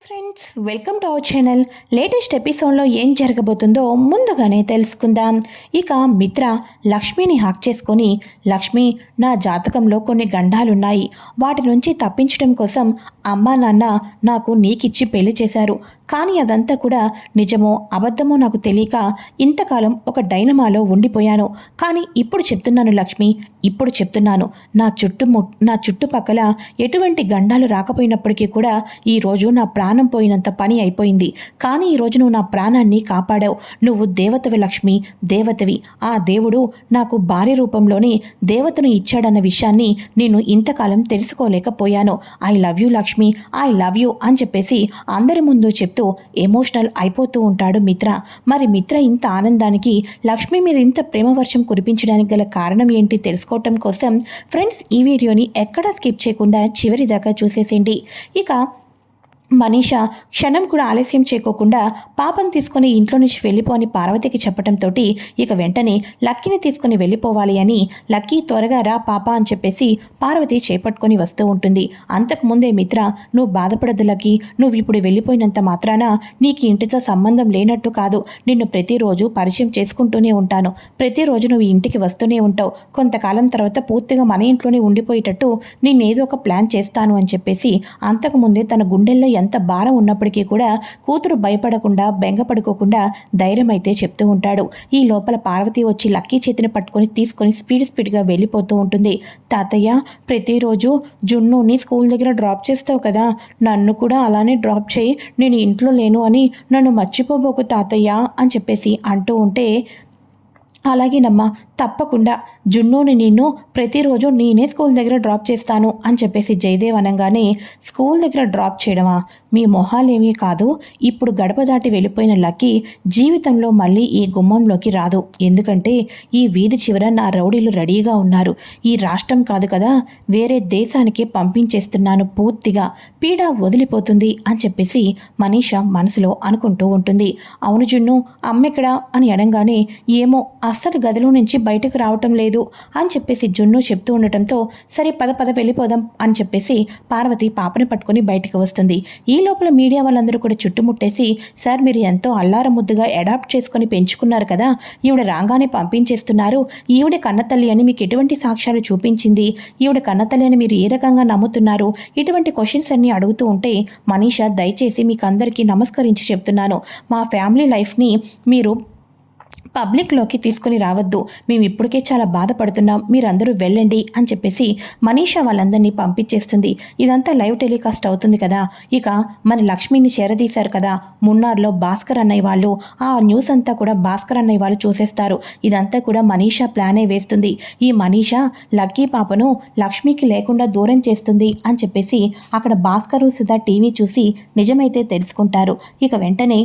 Friends, welcome to our channel. Latest ఎపిసోడ్లో ఏం జరగబోతుందో ముందుగానే తెలుసుకుందాం. ఇక మిత్ర లక్ష్మిని హాక్ చేసుకొని, లక్ష్మి, నా జాతకంలో కొన్ని గండాలున్నాయి, వాటి నుంచి తప్పించడం కోసం అమ్మా నాన్న నాకు నీకిచ్చి పెళ్లి చేశారు. కానీ అదంతా కూడా నిజమో అబద్ధమో నాకు తెలియక ఇంతకాలం ఒక డైనమాలో ఉండిపోయాను. కానీ ఇప్పుడు చెప్తున్నాను లక్ష్మి, ఇప్పుడు చెప్తున్నాను, నా చుట్టుపక్కల ఎటువంటి గండాలు రాకపోయినప్పటికీ కూడా ఈరోజు నా ప్రాణం పోయినంత పని అయిపోయింది. కానీ ఈరోజు నువ్వు నా ప్రాణాన్ని కాపాడావు. నువ్వు దేవతవి లక్ష్మి, దేవతవి. ఆ దేవుడు నాకు భార్య రూపంలోని దేవతను ఇచ్చాడన్న విషయాన్ని నేను ఇంతకాలం తెలుసుకోలేకపోయాను. I love you Lakshmi, I love you అని చెప్పేసి అందరి ముందు చెప్తూ ఎమోషనల్ అయిపోతూ ఉంటాడు మిత్ర. మరి మిత్ర ఇంత ఆనందానికి, లక్ష్మి మీద ఇంత ప్రేమ వర్షం కురిపించడానికి గల కారణం ఏంటి తెలుసుకోవటం కోసం ఫ్రెండ్స్ ఈ వీడియోని ఎక్కడా స్కిప్ చేయకుండా చివరి దాకా చూసేసేయండి. ఇక మనీషా క్షణం కూడా ఆలస్యం చేయకోకుండా పాపను తీసుకుని ఇంట్లో నుంచి వెళ్ళిపోని పార్వతికి చెప్పడంతో ఇక వెంటనే లక్కీని తీసుకుని వెళ్ళిపోవాలి అని, లక్కీ త్వరగా రా పాప అని చెప్పేసి పార్వతి చేపట్టుకొని వస్తూ ఉంటుంది. అంతకుముందే మిత్ర, నువ్వు బాధపడద్దు లక్కీ, నువ్వు ఇప్పుడు వెళ్ళిపోయినంత మాత్రాన నీకు ఇంటితో సంబంధం లేనట్టు కాదు. నిన్ను ప్రతిరోజు పరిచయం చేసుకుంటూనే ఉంటాను, ప్రతిరోజు నువ్వు ఇంటికి వస్తూనే ఉంటావు. కొంతకాలం తర్వాత పూర్తిగా మన ఇంట్లోనే ఉండిపోయేటట్టు నేనేదో ఒక ప్లాన్ చేస్తాను అని చెప్పేసి అంతకుముందే తన గుండెల్లో ఎంత భారం ఉన్నప్పటికీ కూడా కూతురు భయపడకుండా బెంగపడుకోకుండా ధైర్యం అయితే చెప్తూ ఉంటాడు. ఈ లోపల పార్వతి వచ్చి లక్కీ చేతిని పట్టుకొని తీసుకొని స్పీడ్గా వెళ్ళిపోతూ ఉంటుంది. తాతయ్య, ప్రతిరోజు జున్నుని స్కూల్ దగ్గర డ్రాప్ చేస్తావు కదా, నన్ను కూడా అలానే డ్రాప్ చేయి, నేను ఇంట్లో లేను అని నన్ను మర్చిపోబోకు తాతయ్య అని చెప్పేసి అంటూ ఉంటే, అలాగేనమ్మా, తప్పకుండా జున్నుని నిన్ను ప్రతిరోజు నేనే స్కూల్ దగ్గర డ్రాప్ చేస్తాను అని చెప్పేసి జయదేవ్ అనగానే, స్కూల్ దగ్గర డ్రాప్ చేయడమా, మీ మొహాలేమీ కాదు, ఇప్పుడు గడప దాటి వెళ్ళిపోయిన లక్కీ జీవితంలో మళ్ళీ ఈ గుమ్మంలోకి రాదు. ఎందుకంటే ఈ వీధి చివర నా రౌడీలు రెడీగా ఉన్నారు. ఈ రాష్ట్రం కాదు కదా, వేరే దేశానికి పంపించేస్తున్నాను, పూర్తిగా పీడ వదిలిపోతుంది అని చెప్పేసి మనీషా మనసులో అనుకుంటూ ఉంటుంది. అవును జున్ను, అమ్మెక్కడా అని అనగానే, ఏమో అస్సలు గదిలో నుంచి బయటకు రావటం లేదు అని చెప్పేసి జున్ను చెప్తూ ఉండటంతో, సరే పద పద వెళ్ళిపోదాం అని చెప్పేసి పార్వతి పాపని పట్టుకొని బయటకు వస్తుంది. ఈ లోపల మీడియా వాళ్ళందరూ కూడా చుట్టుముట్టేసి, సార్ మీరు ఎంతో అల్లార ముద్దుగా అడాప్ట్ చేసుకొని పెంచుకున్నారు కదా, ఈవిడ రాగానే పంపించేస్తున్నారు, ఈవిడ కన్నతల్లి అని మీకు ఎటువంటి సాక్ష్యాలు చూపించింది, ఈవిడ కన్నతల్లి అని మీరు ఏ రకంగా నమ్ముతున్నారు, ఇటువంటి క్వశ్చన్స్ అన్నీ అడుగుతూ ఉంటే, మనీషా దయచేసి మీకు అందరికీ నమస్కరించి చెప్తున్నాను, మా ఫ్యామిలీ లైఫ్ని మీరు పబ్లిక్లోకి తీసుకుని రావద్దు, మేము ఇప్పటికే చాలా బాధపడుతున్నాం, మీరందరూ వెళ్ళండి అని చెప్పేసి మనీషా వాళ్ళందరినీ పంపించేస్తుంది. ఇదంతా లైవ్ టెలికాస్ట్ అవుతుంది కదా. ఇక మన లక్ష్మిని చేరదీశారు కదా మున్నార్లో భాస్కర్ అన్నయ్య వాళ్ళు, ఆ న్యూస్ అంతా కూడా భాస్కర్ అన్నయ్య వాళ్ళు చూసేస్తారు. ఇదంతా కూడా మనీషా ప్లానే వేస్తుంది. ఈ మనీషా లక్కీ పాపను లక్ష్మికి లేకుండా దూరం చేస్తుంది అని చెప్పేసి అక్కడ భాస్కరు సుధా టీవీ చూసి నిజమైతే తెలుసుకుంటారు. ఇక వెంటనే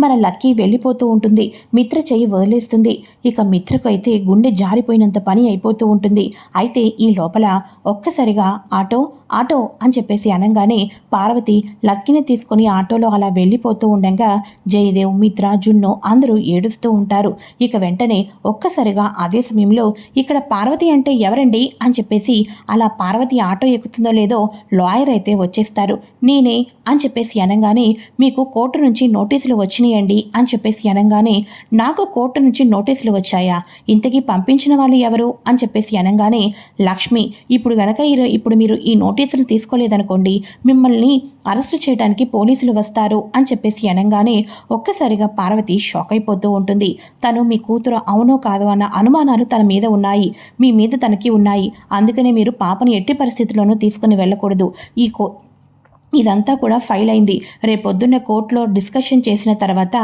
మన లక్కీ వెళ్ళిపోతూ ఉంటుంది. మిత్ర చెయ్యి వదిలేస్తుంది. ఇక మిత్రకు అయితే గుండె జారిపోయినంత పని అయిపోతూ ఉంటుంది. అయితే ఈ లోపల ఒక్కసారిగా ఆటో ఆటో అని చెప్పేసి అనగానే పార్వతి లక్కీని తీసుకొని ఆటోలో అలా వెళ్ళిపోతూ ఉండగా జయదేవ్, మిత్ర, జున్ను అందరూ ఏడుస్తూ ఉంటారు. ఇక వెంటనే ఒక్కసారిగా అదే సమయంలో ఇక్కడ పార్వతి అంటే ఎవరండి అని చెప్పేసి అలా పార్వతి ఆటో ఎక్కుతుందో లేదో లాయర్ అయితే వచ్చేస్తారు. నేనే అని చెప్పేసి అనగానే, మీకు కోర్టు నుంచి నోటీసులు వచ్చినాయండి అని చెప్పేసి అనగానే, నాకు కోర్టు నుంచి నోటీసులు వచ్చాయా, ఇంతకీ పంపించిన వాళ్ళు ఎవరు అని చెప్పేసి అనగానే, లక్ష్మి, ఇప్పుడు మీరు ఈ నోటీసులు తీసుకోలేదనుకోండి, మిమ్మల్ని అరెస్టు చేయడానికి పోలీసులు వస్తారు అని చెప్పేసి అనగానే ఒక్కసారిగా పార్వతి షాక్ అయిపోతూ ఉంటుంది. తను మీ కూతురు అవునో కాదో అన్న అనుమానాలు తన మీద ఉన్నాయి, మీ మీద తనకి ఉన్నాయి, అందుకనే మీరు పాపను ఎట్టి పరిస్థితుల్లోనూ తీసుకుని వెళ్ళకూడదు. ఇదంతా కూడా ఫైల్ అయింది. రేపొద్దున్న కోర్టులో డిస్కషన్ చేసిన తర్వాత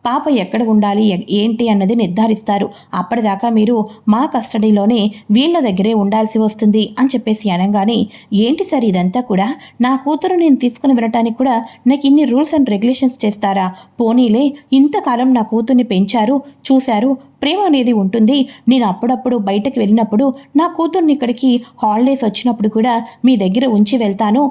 పాప ఎక్కడ ఉండాలి ఏంటి అన్నది నిర్ధారిస్తారు. అప్పటిదాకా మీరు మా కస్టడీలోనే వీళ్ళ దగ్గరే ఉండాల్సి వస్తుంది అని చెప్పేసి అనగానే, ఏంటి సార్ ఇదంతా కూడా, నా కూతురు నేను తీసుకుని వెళ్ళటానికి కూడా నాకు ఇన్ని రూల్స్ అండ్ రెగ్యులేషన్స్ చేస్తారా, పోనీలే ఇంతకాలం నా కూతుర్ని పెంచారు చూశారు, ప్రేమ అనేది ఉంటుంది, నేను అప్పుడప్పుడు బయటకు వెళ్ళినప్పుడు నా కూతుర్ని ఇక్కడికి హాలిడేస్ వచ్చినప్పుడు కూడా మీ దగ్గర ఉంచి వెళ్తాను,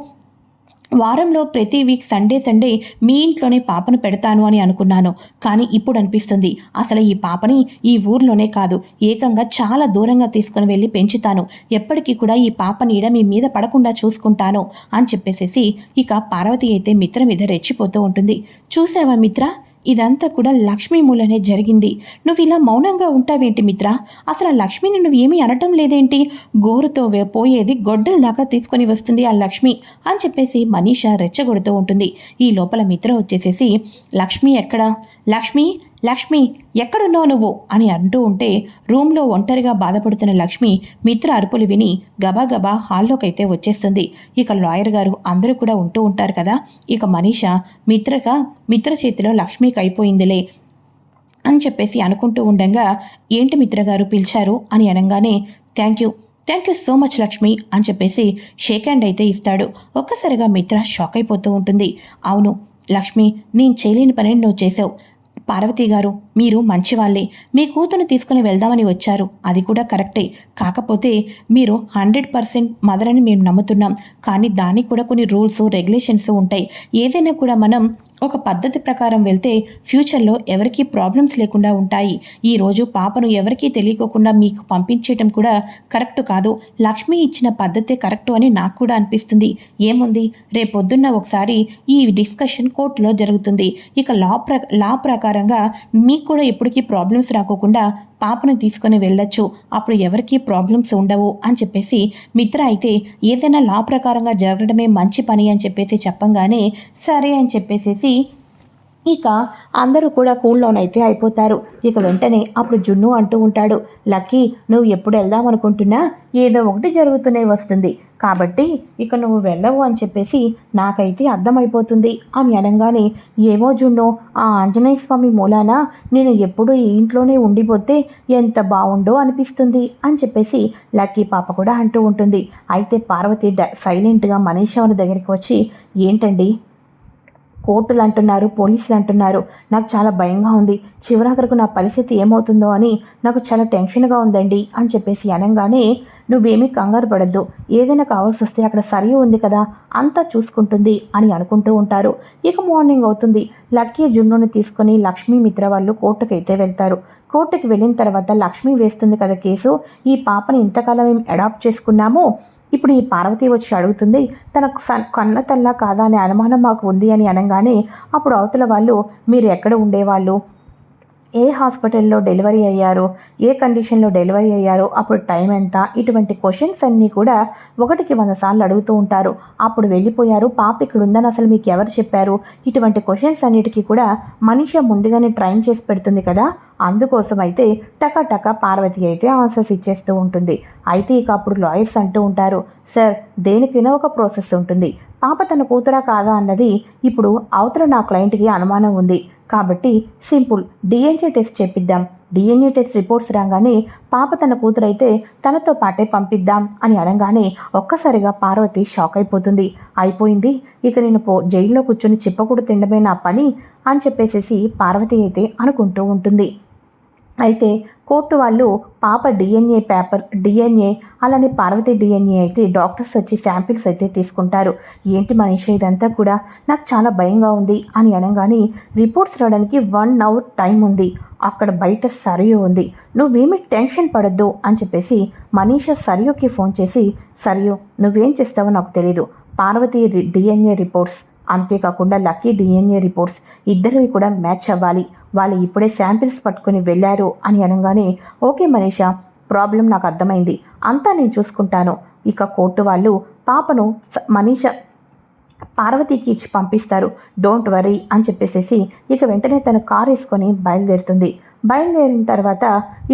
వారంలో ప్రతి వీక్ సండే మీ ఇంట్లోనే పాపను పెడతాను అని అనుకున్నాను. కానీ ఇప్పుడు అనిపిస్తుంది అసలు ఈ పాపని ఈ ఊర్లోనే కాదు, ఏకంగా చాలా దూరంగా తీసుకుని వెళ్ళి పెంచుతాను. ఎప్పటికీ కూడా ఈ పాప నీడ మీ మీద పడకుండా చూసుకుంటాను అని చెప్పేసేసి ఇక పార్వతి అయితే మిత్ర మీద రెచ్చిపోతూ ఉంటుంది. చూసావా మిత్ర, ఇదంతా కూడా లక్ష్మీ మూలనే జరిగింది. నువ్వు ఇలా మౌనంగా ఉంటావేంటి మిత్ర? అసలు ఆ లక్ష్మిని నువ్వు ఏమీ అనటం లేదేంటి? గోరుతో పోయేది గొడ్డల దాకా తీసుకొని వస్తుంది ఆ లక్ష్మి అని చెప్పేసి మనీష రెచ్చగొడుతూ ఉంటుంది. ఈ లోపల మిత్ర వచ్చేసేసి, లక్ష్మి ఎక్కడా? లక్ష్మి, లక్ష్మి ఎక్కడున్నావు నువ్వు అని అంటూ ఉంటే రూమ్లో ఒంటరిగా బాధపడుతున్న లక్ష్మి మిత్ర అరుపులు విని గబాగబా హాల్లోకైతే వచ్చేస్తుంది. ఇక లాయర్ గారు అందరూ కూడా ఉంటూ ఉంటారు కదా. ఇక మనీష మిత్ర చేతిలో లక్ష్మికి అయిపోయిందిలే అని చెప్పేసి అనుకుంటూ ఉండగా, ఏంటి మిత్రగారు పిలిచారు అని అనగానే, thank you so much Lakshmi అని చెప్పేసి షేక్ హ్యాండ్ అయితే ఇస్తాడు. ఒక్కసారిగా మిత్ర షాక్ అయిపోతూ ఉంటుంది. అవును లక్ష్మి, నేను చేయలేని పని నువ్వు చేసావు. పార్వతి గారు, మీరు మంచివాళ్ళే. మీ కూతురు తీసుకుని వెళ్దామని వచ్చారు, అది కూడా కరెక్టే. కాకపోతే మీరు 100% మదర్ అని మేము నమ్ముతున్నాం. కానీ దానికి కూడా కొన్ని రూల్స్ రెగ్యులేషన్స్ ఉంటాయి. ఏదైనా కూడా మనం ఒక పద్ధతి ప్రకారం వెళ్తే ఫ్యూచర్లో ఎవరికీ ప్రాబ్లమ్స్ లేకుండా ఉంటాయి. ఈరోజు పాపను ఎవరికీ తెలియకోకుండా మీకు పంపించేయటం కూడా కరెక్ట్ కాదు. లక్ష్మి ఇచ్చిన పద్ధతే కరెక్టు అని నాకు కూడా అనిపిస్తుంది. ఏముంది, రేపొద్దున్న ఒకసారి ఈ డిస్కషన్ కోర్టులో జరుగుతుంది. ఇక లా ప్రకారంగా మీకు కూడా ఎప్పటికీ ప్రాబ్లమ్స్ రాకోకుండా పాపను తీసుకొని వెళ్ళొచ్చు. అప్పుడు ఎవరికీ ప్రాబ్లమ్స్ ఉండవు అని చెప్పేసి మిత్ర అయితే ఏదైనా లా ప్రకారంగా జరగడమే మంచి పని అని చెప్పేసి చెప్పంగానే సరే అని చెప్పేసేసి ఇక అందరూ కూడా కూల్లోనైతే అయిపోతారు. ఇక వెంటనే అప్పుడు జున్ను అంటూ ఉంటాడు, లక్కీ, నువ్వు ఎప్పుడు వెళ్దామనుకుంటున్నా ఏదో ఒకటి జరుగుతూనే వస్తుంది. కాబట్టి ఇక నువ్వు వెళ్ళవు అని చెప్పేసి నాకైతే అర్థమైపోతుంది అని అనగానే, ఏమో జున్ను, ఆ ఆంజనేయ స్వామి మూలాన నేను ఎప్పుడు ఈ ఇంట్లోనే ఉండిపోతే ఎంత బాగుండో అనిపిస్తుంది అని చెప్పేసి లక్కీ పాప కూడా అంటూ ఉంటుంది. అయితే పార్వతి సైలెంట్గా మనీషా వాళ్ళ దగ్గరికి వచ్చి, ఏంటండి కోర్టులు అంటున్నారు, పోలీసులు అంటున్నారు, నాకు చాలా భయంగా ఉంది. చివరాఖరకు నా పరిస్థితి ఏమవుతుందో అని నాకు చాలా టెన్షన్గా ఉందండి అని చెప్పేసి అనగానే, నువ్వేమీ కంగారు పడద్దు, ఏదైనా కావాల్సి వస్తే అక్కడ సరియు ఉంది కదా, అంతా చూసుకుంటుంది అని అనుకుంటూ ఉంటారు. ఇక మార్నింగ్ అవుతుంది. లక్కీ జున్నుని తీసుకొని లక్ష్మీ మిత్ర వాళ్ళు కోర్టుకైతే వెళ్తారు. కోర్టుకి వెళ్ళిన తర్వాత లక్ష్మి వేస్తుంది కదా కేసు, ఈ పాపని ఇంతకాలం మేము అడాప్ట్ చేసుకున్నాము, ఇప్పుడు ఈ పార్వతి వచ్చి అడుగుతుంది తనకు కన్న తల్లా కాదా అనే అనుమానం మాకు ఉంది అని అనగానే, అప్పుడు అవతల వాళ్ళు, మీరు ఎక్కడ ఉండేవాళ్ళు, ఏ హాస్పిటల్లో డెలివరీ అయ్యారు, ఏ కండిషన్లో డెలివరీ అయ్యారు, అప్పుడు టైం ఎంత, ఇటువంటి క్వశ్చన్స్ అన్నీ కూడా 100 సార్లు అడుగుతూ ఉంటారు. అప్పుడు వెళ్ళిపోయారు, పాప ఇక్కడ ఉందని అసలు మీకు ఎవరు చెప్పారు, ఇటువంటి క్వశ్చన్స్ అన్నిటికీ కూడా మనిషి ముందుగానే ట్రైన్ చేసి పెడుతుంది కదా, అందుకోసం అయితే టకా పార్వతి అయితే ఆన్సర్స్ ఇచ్చేస్తూ ఉంటుంది. అయితే ఇక అప్పుడు లాయర్స్ అంటూ ఉంటారు, సార్, దేనికైనా ఒక ప్రాసెస్ ఉంటుంది. పాప తన కూతురా కాదా అన్నది ఇప్పుడు అవతల నా క్లయింట్కి అనుమానం ఉంది కాబట్టి సింపుల్ డిఎన్ఏ టెస్ట్ చేపిద్దాం. డిఎన్ఏ టెస్ట్ రిపోర్ట్స్ రాగానే పాప తన కూతురైతే తనతో పాటే పంపిద్దాం అని అనగానే ఒక్కసారిగా పార్వతి షాక్ అయిపోతుంది. అయిపోయింది, ఇక నేను జైల్లో కూర్చొని చిప్పకూడు తినడమే నా పని అని చెప్పేసేసి పార్వతి అయితే అనుకుంటూ ఉంటుంది. అయితే కోర్టు వాళ్ళు పాప డిఎన్ఏ అలానే పార్వతి డిఎన్ఏ అయితే డాక్టర్స్ వచ్చి శాంపిల్స్ అయితే తీసుకుంటారు. ఏంటి మనీషా ఇదంతా కూడా, నాకు చాలా భయంగా ఉంది అని అనగానే, రిపోర్ట్స్ రావడానికి 1 hour టైం ఉంది, అక్కడ బయట సరియు ఉంది, నువ్వేమీ టెన్షన్ పడద్దు అని చెప్పేసి మనీషా సరియుకి ఫోన్ చేసి, సరియు నువ్వేం చేస్తావో నాకు తెలీదు, పార్వతి డిఎన్ఏ రిపోర్ట్స్ అంతేకాకుండా లక్కీ డిఎన్ఏ రిపోర్ట్స్ ఇద్దరివి కూడా మ్యాచ్ అవ్వాలి, వాళ్ళు ఇప్పుడే శాంపిల్స్ పట్టుకొని వెళ్ళారు అని అనగానే, ఓకే మనీషా, ప్రాబ్లం నాకు అర్థమైంది, అంతా నేను చూసుకుంటాను. ఇక కోర్టు వాళ్ళు పాపను మనీషా పార్వతికి ఇచ్చి పంపిస్తారు, డోంట్ వరీ అని చెప్పేసేసి ఇక వెంటనే తను కారు వేసుకొని బయలుదేరుతుంది. బయలుదేరిన తర్వాత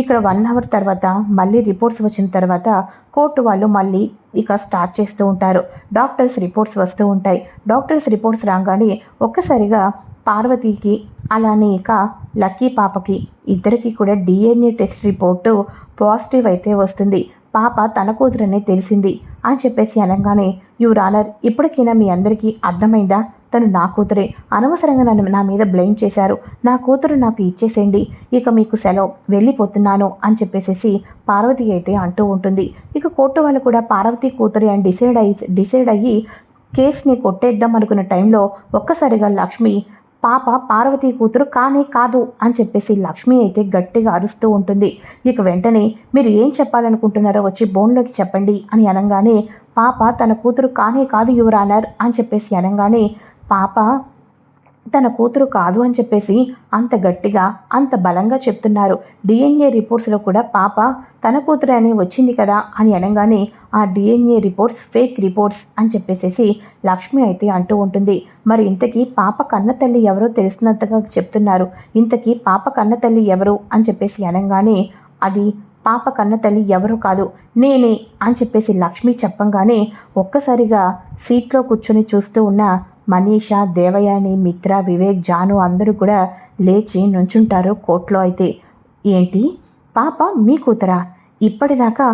ఇక్కడ 1 hour తర్వాత మళ్ళీ రిపోర్ట్స్ వచ్చిన తర్వాత కోర్టు వాళ్ళు మళ్ళీ ఇక స్టార్ట్ చేస్తూ ఉంటారు. డాక్టర్స్ రిపోర్ట్స్ వస్తూ ఉంటాయి. డాక్టర్స్ రిపోర్ట్స్ రాగానే ఒక్కసారిగా పార్వతికి అలానే ఇక లక్కీ పాపకి ఇద్దరికి కూడా డిఎన్ఏ టెస్ట్ రిపోర్టు పాజిటివ్ అయితే వస్తుంది. పాప తన కూతురనే తెలిసింది అని చెప్పేసి అనగానే, యువర్ ఆనర్, ఇప్పటికైనా మీ అందరికీ అర్థమైందా, తను నా కూతురే, అనవసరంగా నా మీద బ్లేమ్ చేశారు, నా కూతురు నాకు ఇచ్చేసేయండి, ఇక మీకు సెలవు, వెళ్ళిపోతున్నాను అని చెప్పేసి పార్వతి అయితే అంటూ ఉంటుంది. ఇక కోర్టు వాళ్ళు కూడా పార్వతి కూతురే అని డిసైడ్ అయ్యి కేసుని కొట్టేద్దాం అనుకున్న టైంలో ఒక్కసారిగా లక్ష్మి పాప పార్వతి కూతురు కానే కాదు అని చెప్పేసి లక్ష్మి అయితే గట్టిగా అరుస్తూ ఉంటుంది. ఇక వెంటనే మీరు ఏం చెప్పాలనుకుంటున్నారో వచ్చి బోన్లోకి చెప్పండి అని అనగానే పాప తన కూతురు కానే కాదు యువర్ ఆనర్ అని చెప్పేసి అనగానే పాప తన కూతురు కాదు అని చెప్పేసి అంత గట్టిగా అంత బలంగా చెప్తున్నారు. డిఎన్ఏ రిపోర్ట్స్లో కూడా పాప తన కూతురు అని వచ్చింది కదా అని అనగానే ఆ డిఎన్ఏ రిపోర్ట్స్ ఫేక్ రిపోర్ట్స్ అని చెప్పేసి లక్ష్మి అయితే అంటూ ఉంటుంది. మరి ఇంతకీ పాప కన్న తల్లి ఎవరో తెలిసినంతగా చెప్తున్నారు. ఇంతకీ పాప కన్న తల్లి ఎవరు అని చెప్పేసి అనగానే అది పాప కన్న తల్లి ఎవరో కాదు నేనే అని చెప్పేసి లక్ష్మి చెప్పంగానే ఒక్కసారిగా సీట్లో కూర్చొని చూస్తూ ఉన్న మనీషా, దేవయాని, మిత్ర, వివేక్, జాను అందరూ కూడా లేచి నుంచుంటారు కోర్టులో. అయితే ఏంటి పాప మీ కూతురా? ఇప్పటిదాకా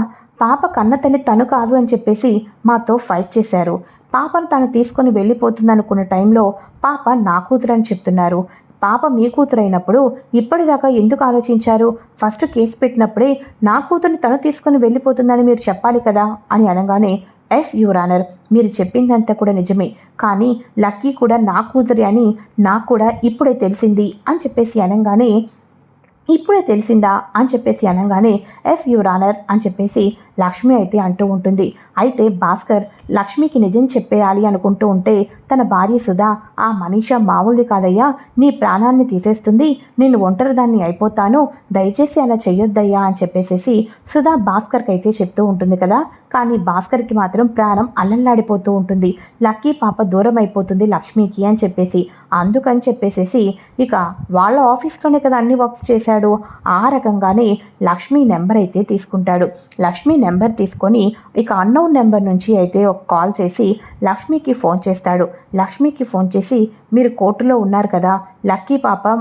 పాప కన్న తల్లి తను కాదు అని చెప్పేసి మాతో ఫైట్ చేశారు. పాపను తను తీసుకొని వెళ్ళిపోతుంది అనుకున్న టైంలో పాప నా కూతురు అని చెప్తున్నారు. పాప మీ కూతురైనప్పుడు ఇప్పటిదాకా ఎందుకు ఆలోచించారు? ఫస్ట్ కేసు పెట్టినప్పుడే నా కూతుర్ని తను తీసుకొని వెళ్ళిపోతుందని మీరు చెప్పాలి కదా అని అనగానే ఎస్ యువర్ ఆనర్, మీరు చెప్పిందంతా కూడా నిజమే, కానీ లక్కీ కూడా నా కూతురి అని నాకు కూడా ఇప్పుడే తెలిసింది అని చెప్పేసి అనగానే ఇప్పుడే తెలిసిందా అని చెప్పేసి అనగానే ఎస్ యువర్ ఆనర్ అని చెప్పేసి లక్ష్మి అయితే అంటూ ఉంటుంది. అయితే భాస్కర్ లక్ష్మికి నిజం చెప్పేయాలి అనుకుంటూ ఉంటే తన భార్య సుధా ఆ మనీషా మామూలుది కాదయ్యా, నీ ప్రాణాన్ని తీసేస్తుంది, నేను ఒంటరిదాన్ని అయిపోతాను, దయచేసి అలా చెయ్యొద్దయ్యా అని చెప్పేసి సుధా భాస్కర్కి అయితే చెప్తూ ఉంటుంది కదా. కానీ భాస్కర్కి మాత్రం ప్రాణం అల్లల్లాడిపోతూ ఉంటుంది. లక్కీ పాప దూరం అయిపోతుంది లక్ష్మికి అని చెప్పేసి. అందుకని చెప్పేసి ఇక వాళ్ళ ఆఫీస్లోనే కదా అన్ని వర్క్స్ చేశాడు. ఆ రకంగానే లక్ష్మి నెంబర్ అయితే తీసుకుంటాడు. లక్ష్మి నెంబర్ తీసుకొని ఇక అన్నోన్ నెంబర్ నుంచి అయితే ఒక కాల్ చేసి లక్ష్మికి ఫోన్ చేస్తాడు. లక్ష్మికి ఫోన్ చేసి మీరు కోర్టులో ఉన్నారు కదా, లక్కీ పాప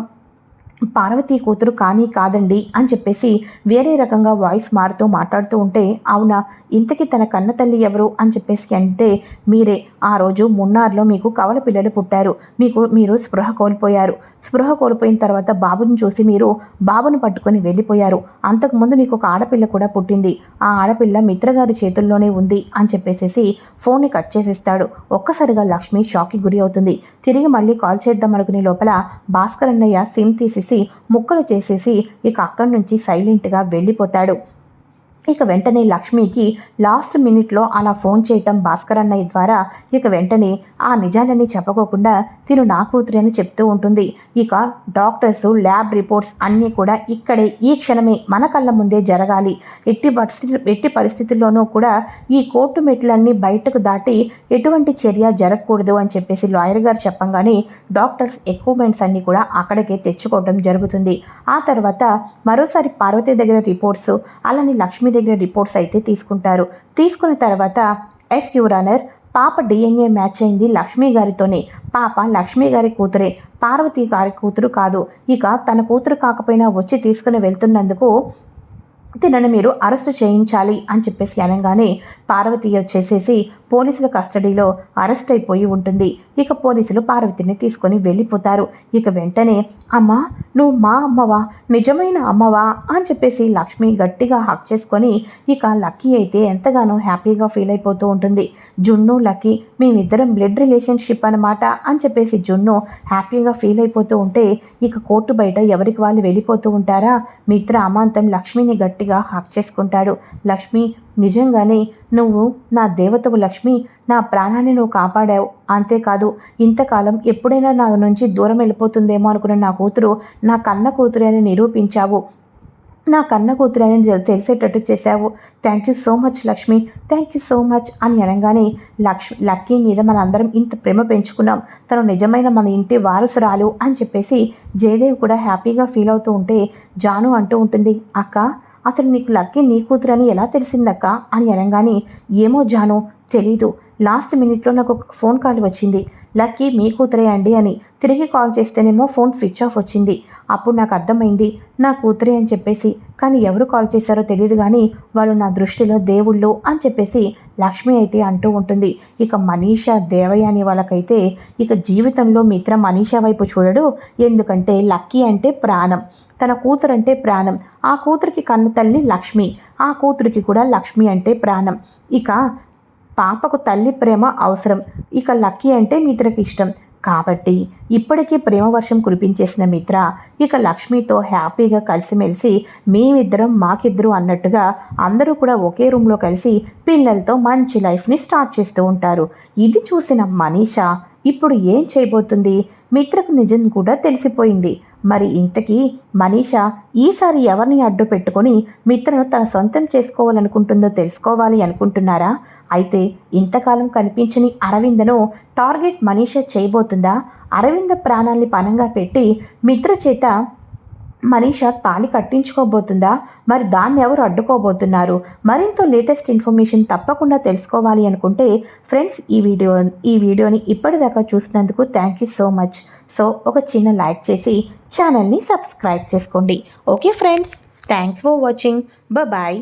పార్వతి కూతురు కానీ కాదండి అని చెప్పేసి వేరే రకంగా వాయిస్ మారుతూ మాట్లాడుతూ ఉంటే అవునా, ఇంతకీ తన కన్న తల్లి ఎవరు అని చెప్పేసి అంటే మీరే, ఆ రోజు మున్నార్లో మీకు కవల పిల్లలు పుట్టారు, మీరు స్పృహ కోల్పోయారు. స్పృహ కోల్పోయిన తర్వాత బాబుని చూసి మీరు బాబుని పట్టుకొని వెళ్ళిపోయారు. అంతకుముందు మీకు ఒక ఆడపిల్ల కూడా పుట్టింది. ఆ ఆడపిల్ల మిత్రగారి చేతుల్లోనే ఉంది అని చెప్పేసి ఫోన్ని కట్ చేసిస్తాడు. ఒక్కసారిగా లక్ష్మి షాక్కి గురి అవుతుంది. తిరిగి మళ్ళీ కాల్ చేద్దాం అనుకునే లోపల భాస్కర్ అన్నయ్య సిమ్ తీసేసి ముక్కలు చేసేసి ఇక అక్కడి నుంచి సైలెంట్గా వెళ్ళిపోతాడు. ఇక వెంటనే లక్ష్మికి లాస్ట్ మినిట్లో అలా ఫోన్ చేయటం భాస్కర్ అన్నయ్య ద్వారా ఇక వెంటనే ఆ నిజాలన్నీ చెప్పకోకుండా తిను నా కూతురి అని చెప్తూ ఉంటుంది. ఇక డాక్టర్స్ ల్యాబ్ రిపోర్ట్స్ అన్నీ కూడా ఇక్కడే ఈ క్షణమే మన కళ్ళ ముందే జరగాలి. ఎట్టి పరిస్థితుల్లోనూ కూడా ఈ కోర్టు మెట్లన్నీ బయటకు దాటి ఎటువంటి చర్య జరగకూడదు అని చెప్పేసి లాయర్ గారు చెప్పంగానే డాక్టర్స్ ఎక్విప్మెంట్స్ అన్నీ కూడా అక్కడికే తెచ్చుకోవడం జరుగుతుంది. ఆ తర్వాత మరోసారి పార్వతి దగ్గర రిపోర్ట్స్ అలానే లక్ష్మి దగ్గర రిపోర్ట్స్ అయితే తీసుకుంటారు. తీసుకున్న తర్వాత ఎస్ యువర్ ఆనర్, పాప డిఎన్ఏ మ్యాచ్ అయింది లక్ష్మి గారితోనే. పాప లక్ష్మి గారి కూతురే, పార్వతి గారి కూతురు కాదు. ఇక తన కూతురు కాకపోయినా వచ్చి తీసుకుని వెళ్తున్నందుకు తినను మీరు అరెస్ట్ చేయించాలి అని చెప్పేసి అనగానే పార్వతి వచ్చేసేసి పోలీసుల కస్టడీలో అరెస్ట్ అయిపోయి ఉంటుంది. ఇక పోలీసులు పార్వతిని తీసుకొని వెళ్ళిపోతారు. ఇక వెంటనే అమ్మా నువ్వు మా అమ్మవా, నిజమైన అమ్మవా అని చెప్పేసి లక్ష్మి గట్టిగా హక్ చేసుకొని ఇక లక్కీ అయితే ఎంతగానో హ్యాపీగా ఫీల్ అయిపోతూ ఉంటుంది. జున్ను లక్కీ మేమిద్దరం బ్లడ్ రిలేషన్షిప్ అనమాట అని చెప్పేసి జున్ను హ్యాపీగా ఫీల్ అయిపోతూ ఉంటే ఇక కోర్టు బయట ఎవరికి వాళ్ళు వెళ్ళిపోతూ ఉంటారా. మిత్ర అమాంతం లక్ష్మిని గట్టిగా హక్ చేసుకుంటాడు. లక్ష్మి నిజంగానే నువ్వు నా దేవతవు లక్ష్మి, నా ప్రాణాన్ని నువ్వు కాపాడావు. అంతేకాదు ఇంతకాలం ఎప్పుడైనా నా నుంచి దూరం వెళ్ళిపోతుందేమో అనుకున్న నా కూతురు నా కన్న కూతురు అని నిరూపించావు. నా కన్న కూతురు అని తెలిసేటట్టు చేశావు. Thank you so much Lakshmi, thank you so much అని అనగానే లక్కీ మీద మనందరం ఇంత ప్రేమ పెంచుకున్నాం, తను నిజమైన మన ఇంటి వారసురాలు అని చెప్పేసి జయదేవ్ కూడా హ్యాపీగా ఫీల్ అవుతూ ఉంటే జాను అంటూ ఉంటుంది, అక్క అసలు నీకు లక్కీ నీ కూతురని ఎలా తెలిసిందక్క అని అనగానే ఏమో జాను తెలీదు, లాస్ట్ మినిట్లో నాకు ఒక ఫోన్ కాల్ వచ్చింది, లక్కీ మీ కూతురే అండి అని. తిరిగి కాల్ చేస్తేనేమో ఫోన్ స్విచ్ ఆఫ్ వచ్చింది. అప్పుడు నాకు అర్థమైంది నా కూతురే అని చెప్పేసి. కానీ ఎవరు కాల్ చేశారో తెలియదు, కానీ వాళ్ళు నా దృష్టిలో దేవుళ్ళు అని చెప్పేసి లక్ష్మి అయితే అంటూ ఉంటుంది. ఇక మనీషా దేవయాని వాళ్ళకైతే ఇక జీవితంలో మిత్ర మనీషా వైపు చూడడు. ఎందుకంటే లక్కీ అంటే ప్రాణం, తన కూతురు అంటే ప్రాణం. ఆ కూతురికి కన్న తల్లి లక్ష్మి, ఆ కూతురికి కూడా లక్ష్మి అంటే ప్రాణం. ఇక పాపకు తల్లి ప్రేమ అవసరం. ఇక లక్కీ అంటే మిత్రకి ఇష్టం. కాబట్టి ఇప్పటికీ ప్రేమ వర్షం కురిపించేసిన మిత్ర ఇక లక్ష్మితో హ్యాపీగా కలిసిమెలిసి మేమిద్దరం మాకిద్దరు అన్నట్టుగా అందరూ కూడా ఒకే రూమ్లో కలిసి పిల్లలతో మంచి లైఫ్ని స్టార్ట్ చేస్తూ ఉంటారు. ఇది చూసిన మనీషా ఇప్పుడు ఏం చేయబోతుంది? మిత్రకు నిజం కూడా తెలిసిపోయింది. మరి ఇంతకీ మనీషా ఈసారి ఎవరిని అడ్డు పెట్టుకొని మిత్రను తన సొంతం చేసుకోవాలనుకుంటుందో తెలుసుకోవాలి అనుకుంటున్నారా? అయితే ఇంతకాలం కనిపించని అరవిందను టార్గెట్ మనీషా చేయబోతుందా? అరవింద ప్రాణాల్ని పణంగా పెట్టి మిత్ర చేత మనీషా తాళి కట్టించుకోబోతుందా? మరి దాన్ని ఎవరు అడ్డుకోబోతున్నారు? మరింత లేటెస్ట్ ఇన్ఫర్మేషన్ తప్పకుండా తెలుసుకోవాలి అనుకుంటే ఫ్రెండ్స్ ఈ వీడియోని ఇప్పటిదాకా చూసినందుకు thank you so much. So ఒక చిన్న లైక్ చేసి ఛానల్ని సబ్స్క్రైబ్ చేసుకోండి. Okay friends, thanks for watching. Bye.